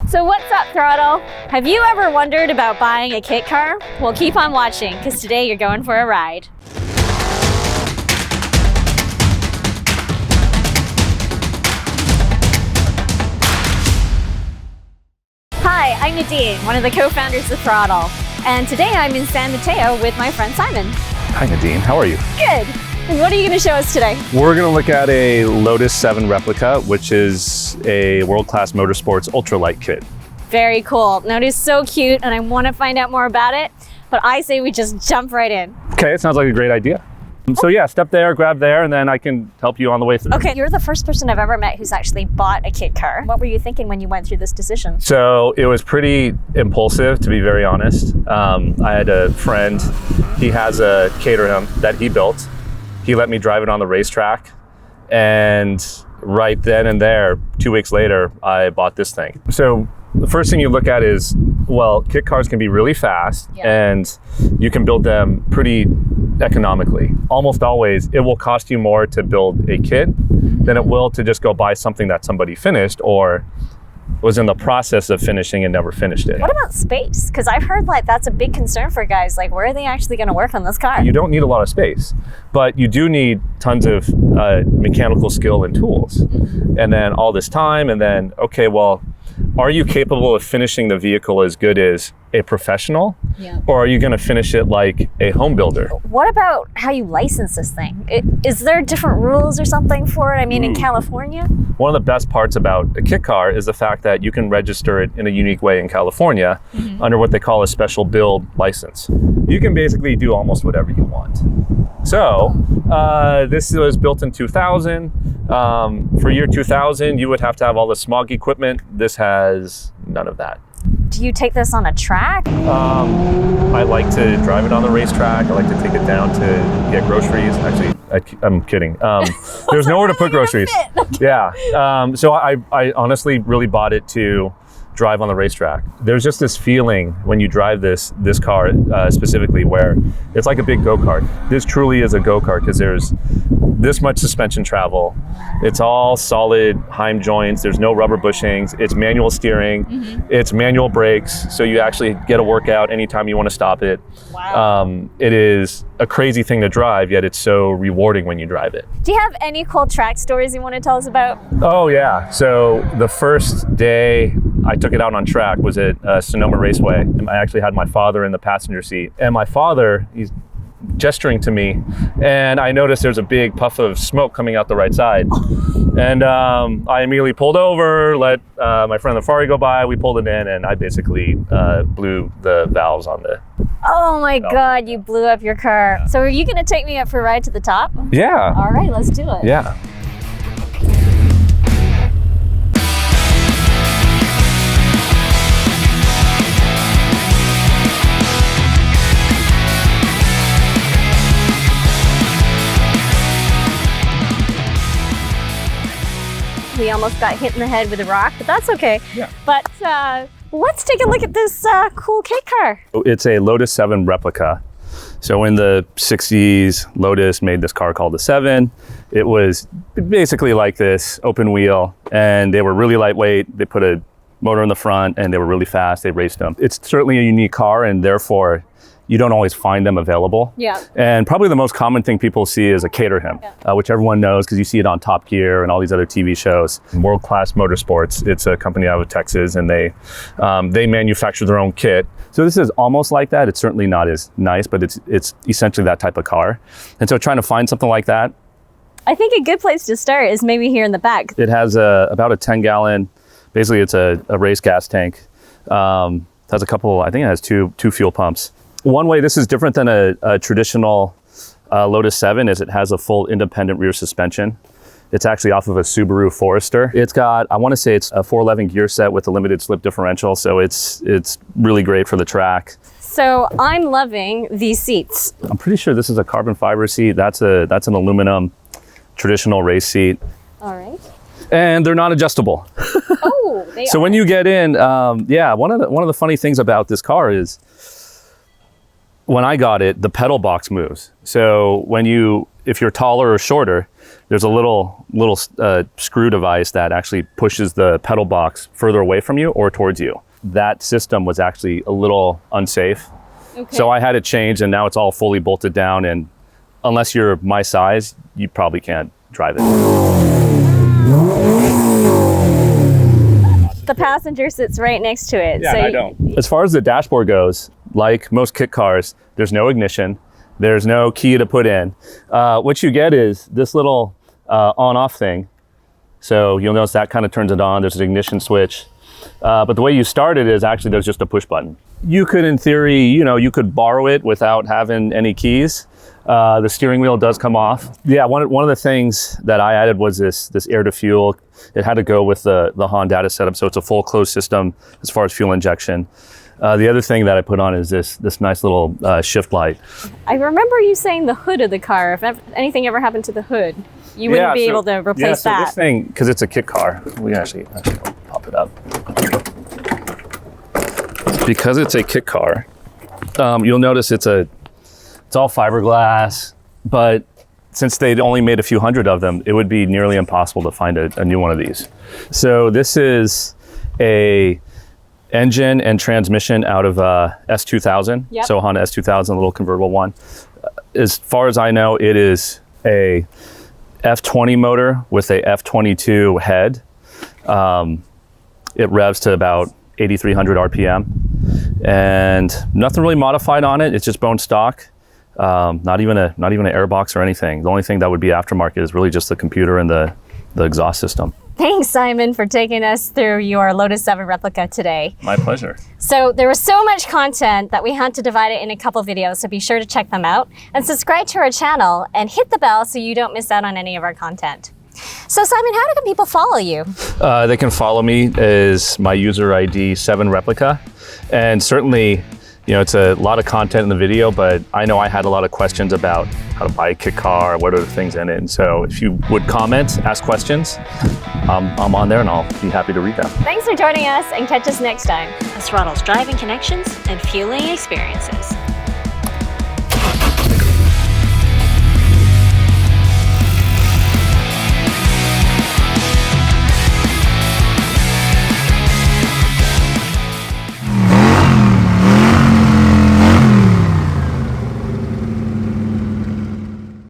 So what's up, Throdle? Have you ever wondered about buying a kit car? Well, keep on watching, because today you're going for a ride. Hi, I'm Nadine, one of the co-founders of Throdle. And today I'm in San Mateo with my friend Simon. Hi Nadine, how are you? Good. And what are you going to show us today? We're going to look at a Lotus 7 Replica, which is a world-class motorsports ultralight kit. Very cool. Now it is so cute and I want to find out more about it, but I say we just jump right in. Okay, it sounds like a great idea. So yeah, step there, grab there, and then I can help you on the way through. Okay, you're the first person I've ever met who's actually bought a kit car. What were you thinking when you went through this decision? So it was pretty impulsive, to be very honest. I had a friend, he has a Caterham that he built. He let me drive it on the racetrack, and right then and there, 2 weeks later, I bought this thing. So the first thing you look at is, well, kit cars can be really fast, and you can build them pretty economically. Almost always, it will cost you more to build a kit than it will to just go buy something that somebody finished or was in the process of finishing and never finished it. What about space? Because I've heard like that's a big concern for guys. Like, where are they actually going to work on this car? You don't need a lot of space, but you do need tons of mechanical skill and tools. And then all this time, and then, okay, well, are you capable of finishing the vehicle as good as a professional? Or are you going to finish it like a home builder? What about how you license this thing? Is there different rules or something for it? I mean, in California? One of the best parts about a kit car is the fact that you can register it in a unique way in California under what they call a special build license. You can basically do almost whatever you want. So this was built in 2000. For year 2000, you would have to have all the smog equipment. This has none of that. Do you take this on a track? I like to drive it on the racetrack. I like to take it down to get groceries. Actually, I'm kidding. There's nowhere to put groceries. Yeah. So I honestly really bought it to drive on the racetrack. There's just this feeling when you drive this car specifically where it's like a big go-kart. This truly is a go-kart because there's this much suspension travel. It's all solid Heim joints. There's no rubber bushings. It's manual steering. It's manual brakes. So you actually get a workout anytime you want to stop it. Wow. It is a crazy thing to drive, yet it's so rewarding when you drive it. Do you have any cool track stories you want to tell us about? Oh yeah. So the first day I took it out on track was at Sonoma Raceway. I actually had my father in the passenger seat, and my father, he's gesturing to me, and I noticed there's a big puff of smoke coming out the right side. And I immediately pulled over, let my friend the Ferrari go by, we pulled it in, and I basically blew the valves on the... Oh my God, you blew up your car. So are you gonna take me up for a ride to the top? Yeah. All right, let's do it. Yeah. We almost got hit in the head with a rock, but that's okay. Yeah. But let's take a look at this cool kit car. It's a Lotus 7 Replica. So in the 60s, Lotus made this car called the 7. It was basically like this, open wheel, and they were really lightweight. They put a motor in the front and they were really fast. They raced them. It's certainly a unique car, and therefore you don't always find them available. Yeah. And probably the most common thing people see is a Caterham, which everyone knows because you see it on Top Gear and all these other TV shows. World-class Motorsports, it's a company out of Texas, and they manufacture their own kit. So this is almost like that. It's certainly not as nice, but it's essentially that type of car. And so trying to find something like that. I think a good place to start is maybe here in the back. It has about a 10-gallon, basically it's a race gas tank. Has a couple, I think it has two fuel pumps. One way this is different than a traditional Lotus 7 is it has a full independent rear suspension. It's actually off of a Subaru Forester. It's got, I want to say it's a 411 gear set with a limited slip differential, so it's really great for the track. So I'm loving these seats. I'm pretty sure this is a carbon fiber seat. That's an aluminum traditional race seat. All right. And they're not adjustable. Oh, they So are. when you get in, yeah, one of the funny things about this car is when I got it, the pedal box moves. So if you're taller or shorter, there's a little screw device that actually pushes the pedal box further away from you or towards you. That system was actually a little unsafe. Okay. So I had it changed, and now it's all fully bolted down, and unless you're my size, you probably can't drive it. The passenger sits right next to it. Yeah, so I don't. As far as the dashboard goes, like most kit cars, there's no ignition. There's no key to put in. What you get is this little on-off thing. So you'll notice that kind of turns it on. There's an ignition switch. But the way you start it is actually there's just a push button. You could, in theory, you could borrow it without having any keys. The steering wheel does come off. Yeah, one of the things that I added was this air to fuel. It had to go with the Honda data setup, so it's a full closed system as far as fuel injection. The other thing that I put on is this nice little shift light. I remember you saying the hood of the car. If anything ever happened to the hood, you wouldn't be able to replace that. This thing, because it's a kit car, we actually pop it up. Because it's a kit car, you'll notice it's all fiberglass, but since they'd only made a few hundred of them, it would be nearly impossible to find a new one of these. So this is a engine and transmission out of S2000. Yep. So Honda S2000, a little convertible one. As far as I know, it is a F20 motor with a F22 head. It revs to about 8,300 RPM, and nothing really modified on it. It's just bone stock. Not even an airbox or anything. The only thing that would be aftermarket is really just the computer and the exhaust system. Thanks, Simon, for taking us through your Lotus 7 replica today. My pleasure. So there was so much content that we had to divide it in a couple videos, so be sure to check them out and subscribe to our channel and hit the bell so you don't miss out on any of our content. So Simon, how can people follow you? They can follow me as my user ID 7replica, and certainly, it's a lot of content in the video, but I know I had a lot of questions about how to buy a kit car, what are the things in it. And so if you would comment, ask questions, I'm on there and I'll be happy to read them. Thanks for joining us, and catch us next time. As Throdle's driving connections and fueling experiences.